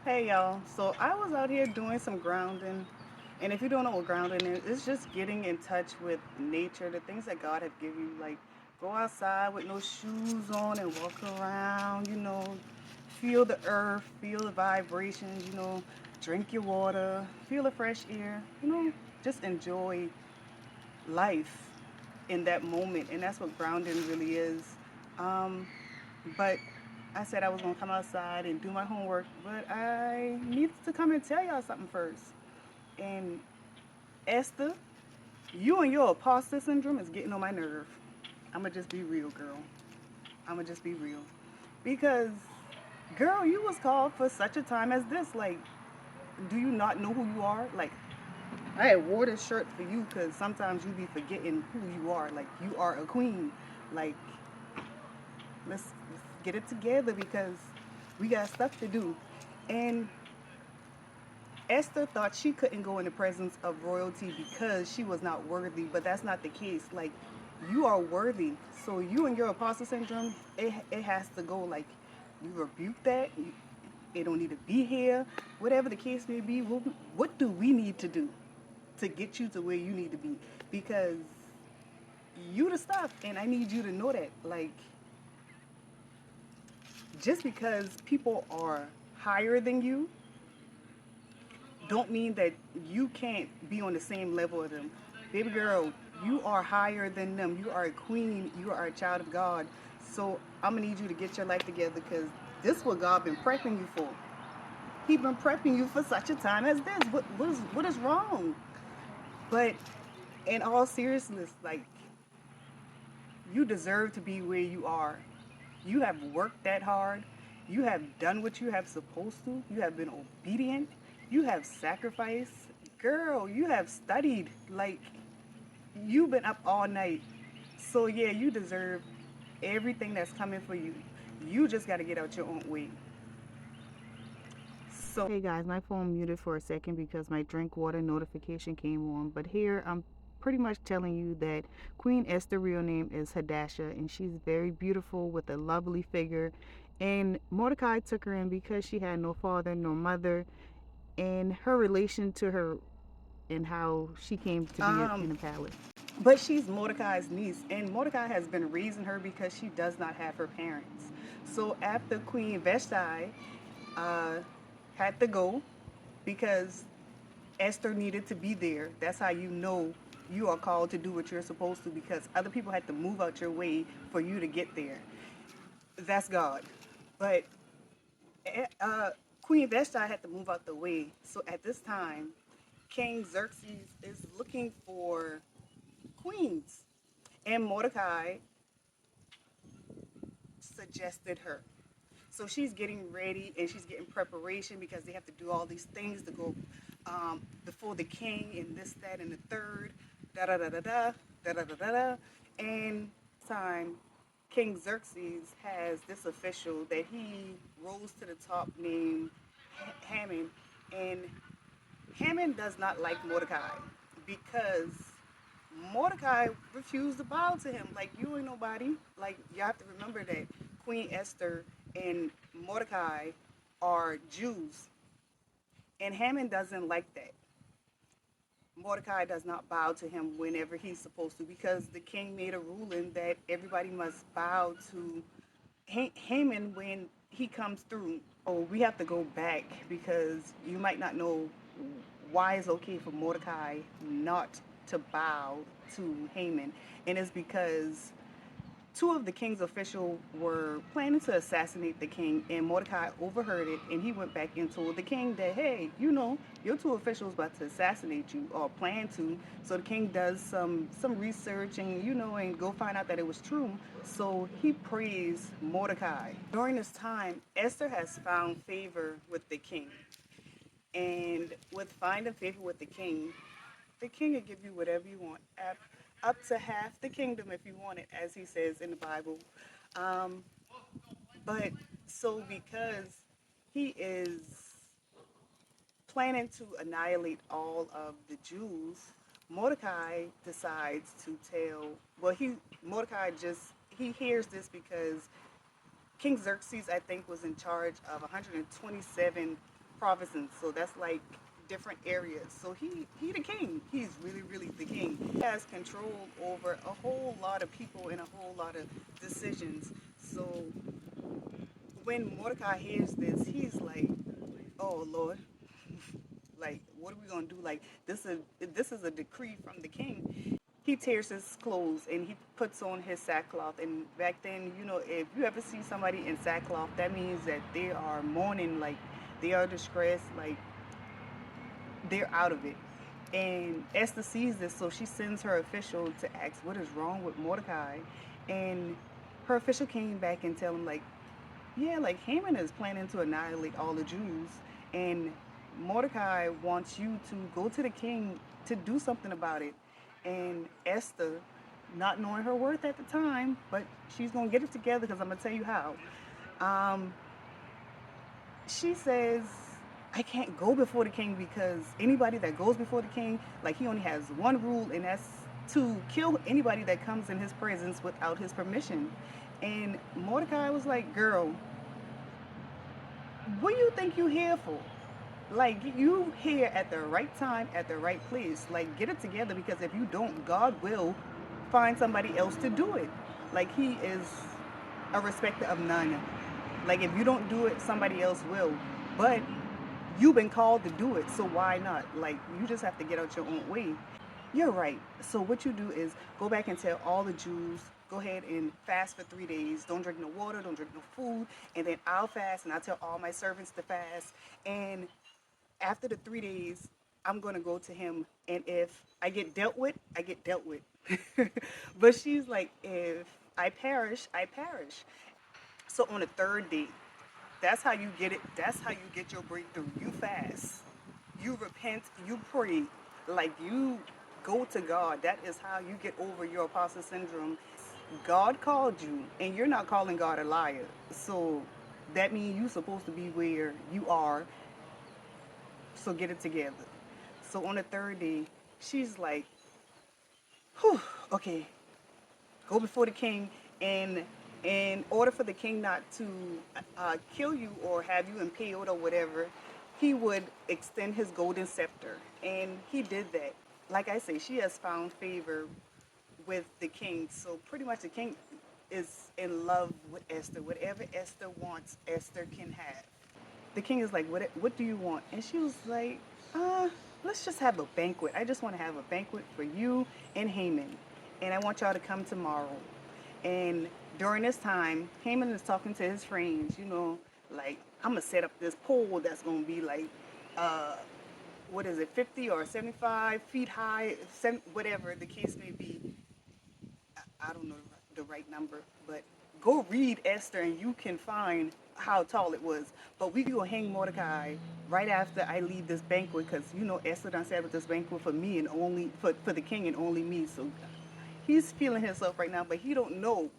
Hey y'all, so I was out here doing some grounding, and if you don't know what grounding is, it's just getting in touch with nature, the things that God have given you. Like go outside with no shoes on and walk around, feel the earth, feel the vibrations, drink your water, feel the fresh air, just enjoy life in that moment, and that's what grounding really is. Um, but I said I was gonna come outside and do my homework, but I needed to come and tell y'all something first. And Esther, you and your imposter syndrome is getting on my nerve. I'ma just be real, girl. I'ma just be real. Because, girl, you was called for such a time as this. Like, do you not know who you are? Like, I had wore this shirt for you because sometimes you be forgetting who you are. Like, you are a queen. Like, let's get it together because we got stuff to do. And Esther thought she couldn't go in the presence of royalty because she was not worthy, but that's not the case. Like, you are worthy. So you and your imposter syndrome, it has to go. Like, you rebuke that. It don't need to be here. Whatever the case may be, what do we need to do to get you to where you need to be? Because you the stuff, and I need you to know that. Like, just because people are higher than you don't mean that you can't be on the same level as them. Baby girl, you are higher than them. You are a queen. You are a child of God. So I'm gonna need you to get your life together because this is what God been prepping you for. He been prepping you for such a time as this. What is wrong? But in all seriousness, like, you deserve to be where you are. You have worked that hard. You have done what you have supposed to. You have been obedient. You have sacrificed. Girl, you have studied. Like, you've been up all night. So, yeah, you deserve everything that's coming for you. You just got to get out your own way. So, hey guys, my phone muted for a second because my drink water notification came on. But here I'm pretty much telling you that Queen Esther's real name is Hadassah, and she's very beautiful with a lovely figure. And Mordecai took her in because she had no father, no mother, and her relation to her and how she came to be in a palace. But she's Mordecai's niece, and Mordecai has been raising her because she does not have her parents. So after Queen Vashti uh, had to go because Esther needed to be there. That's how you know you are called to do what you're supposed to because other people had to move out your way for you to get there. That's God. But uh, Queen Vashti had to move out the way. So at this time, King Xerxes is looking for queens. And Mordecai suggested her. So she's getting ready and she's getting preparation because they have to do all these things to go before the king and this, that, and the third, da da da da da da da da da. And time, King Xerxes has this official that he rose to the top named Haman, and Haman does not like Mordecai because Mordecai refused to bow to him. Like, you ain't nobody. Like, you have to remember that Queen Esther and Mordecai are Jews. And Haman doesn't like that. Mordecai does not bow to him whenever he's supposed to because the king made a ruling that everybody must bow to Haman when he comes through. Oh, we have to go back because you might not know why it's okay for Mordecai not to bow to Haman. And it's because two of the king's officials were planning to assassinate the king, and Mordecai overheard it, and he went back and told the king that, hey, your two officials about to assassinate you, or plan to. So the king does some research and, and go find out that it was true. So he praised Mordecai. During this time, Esther has found favor with the king. And with finding favor with the king will give you whatever you want, up to half the kingdom if you want it, as he says in the Bible. Um, but so because he is planning to annihilate all of the Jews, Mordecai decides to tell. Well, Mordecai just he hears this because King Xerxes, I think, was in charge of 127 provinces. So that's like different areas. So he the king. He's really, really the king. He has control over a whole lot of people and a whole lot of decisions. So when Mordecai hears this, he's like, "Oh Lord, like what are we gonna do? Like this is a decree from the king." He tears his clothes and he puts on his sackcloth. And back then, if you ever see somebody in sackcloth, that means that they are mourning, like they are distressed, like they're out of it. And Esther sees this, so she sends her official to ask what is wrong with Mordecai. And her official came back and tell him, like, yeah, like Haman is planning to annihilate all the Jews, and Mordecai wants you to go to the king to do something about it. And Esther, not knowing her worth at the time, but she's gonna get it together because I'm gonna tell you how. Um, she says, I can't go before the king because anybody that goes before the king, like he only has one rule, and that's to kill anybody that comes in his presence without his permission. And Mordecai was like, girl, what do you think you here for? Like, you here at the right time, at the right place. Like, get it together, because if you don't, God will find somebody else to do it. Like, he is a respecter of none. Like, if you don't do it, somebody else will. But you've been called to do it, so why not? Like, you just have to get out your own way. You're right. So what you do is go back and tell all the Jews, go ahead and fast for 3 days. Don't drink no water, don't drink no food. And then I'll fast, and I'll tell all my servants to fast. And after the 3 days, I'm going to go to him. And if I get dealt with, I get dealt with. But she's like, if I perish, I perish. So on the third day, that's how you get it. That's how you get your breakthrough. You fast, you repent, you pray, like you go to God. That is how you get over your imposter syndrome. God called you, and you're not calling God a liar. So that means you're supposed to be where you are. So get it together. So on the third day, she's like, whew, okay, go before the king, and in order for the king not to kill you or have you impaled or whatever, he would extend his golden scepter. And he did that. Like I say, she has found favor with the king. So pretty much the king is in love with Esther. Whatever Esther wants, Esther can have. The king is like, what do you want? And she was like, let's just have a banquet. I just want to have a banquet for you and Haman. And I want y'all to come tomorrow. And during this time, Haman is talking to his friends, like, I'm going to set up this pole that's going to be like, what is it, 50 or 75 feet high, whatever the case may be. I don't know the right number, but go read Esther and you can find how tall it was. But we gonna hang Mordecai right after I leave this banquet, because Esther done set up this banquet for me and only for the king and only me. So he's feeling himself right now, but he don't know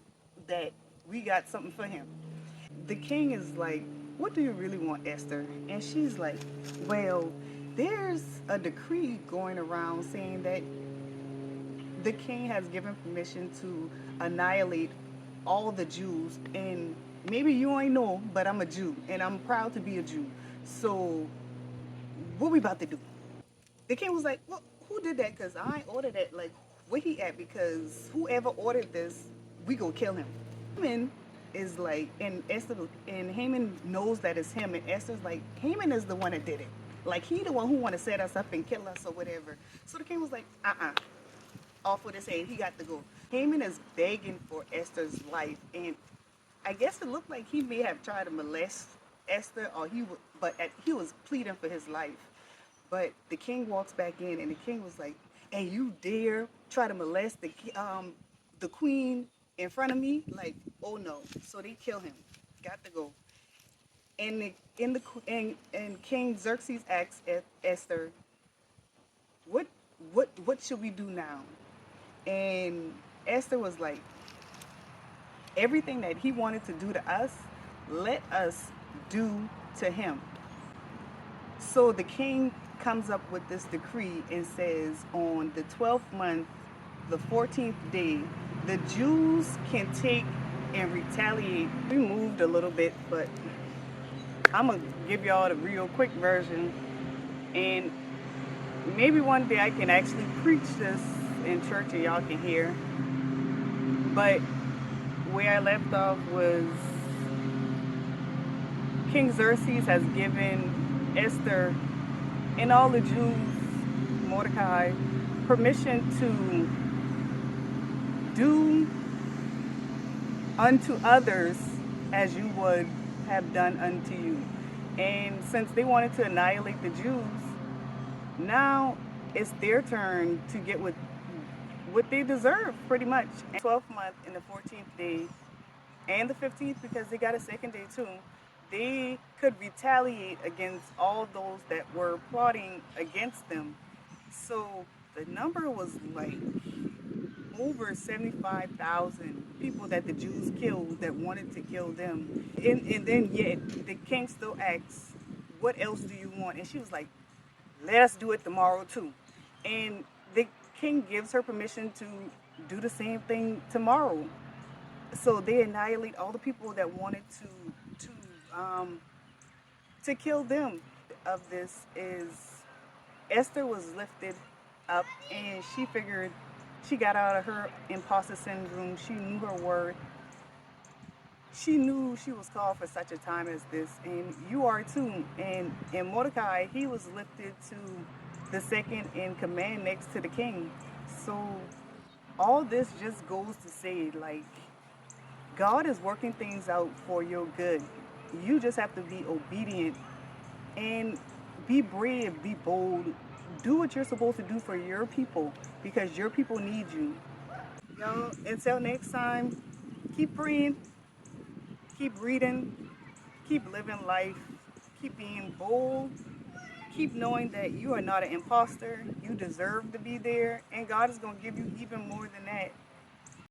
that we got something for him. The king is like, what do you really want, Esther? And she's like, well, there's a decree going around saying that the king has given permission to annihilate all the Jews. And maybe you ain't know, but I'm a Jew, and I'm proud to be a Jew. So what we about to do? The king was like, well, who did that? Because I ain't ordered that. Like, where he at? Because whoever ordered this, we gonna kill him. Haman is like, and Esther, and Haman knows that it's him, and Esther's like, Haman is the one that did it. Like, he the one who want to set us up and kill us or whatever. So the king was like, off with his head, he got to go. Haman is begging for Esther's life, and I guess it looked like he may have tried to molest Esther, or he was pleading for his life. But the king walks back in, and the king was like, and you dare try to molest the queen in front of me? Like, oh no. So they kill him. Got to go. And King Xerxes asks Esther, what should we do now? And Esther was like, everything that he wanted to do to us, let us do to him. So the king comes up with this decree and says, on the 12th month, the 14th day, the Jews can take and retaliate. We moved a little bit, but I'm gonna give y'all the real quick version, and maybe one day I can actually preach this in church and y'all can hear. But where I left off was King Xerxes has given Esther and all the Jews, Mordecai, permission to do unto others as you would have done unto you. And since they wanted to annihilate the Jews, now it's their turn to get what they deserve, pretty much. 12th month and the 14th day and the 15th, because they got a second day too, they could retaliate against all those that were plotting against them. So the number was like over 75,000 people that the Jews killed that wanted to kill them. And then yet the king still asks, what else do you want? And she was like, let us do it tomorrow too. And the king gives her permission to do the same thing tomorrow. So they annihilate all the people that wanted to kill them. Of this is Esther was lifted up, and she figured she got out of her imposter syndrome. She knew her worth. She knew she was called for such a time as this, and you are too. And Mordecai, he was lifted to the second in command next to the king. So all this just goes to say, like, God is working things out for your good. You just have to be obedient and be brave, be bold. Do what you're supposed to do for your people because your people need you. Y'all, until next time, keep praying, keep reading, keep living life, keep being bold, keep knowing that you are not an imposter. You deserve to be there, and God is going to give you even more than that.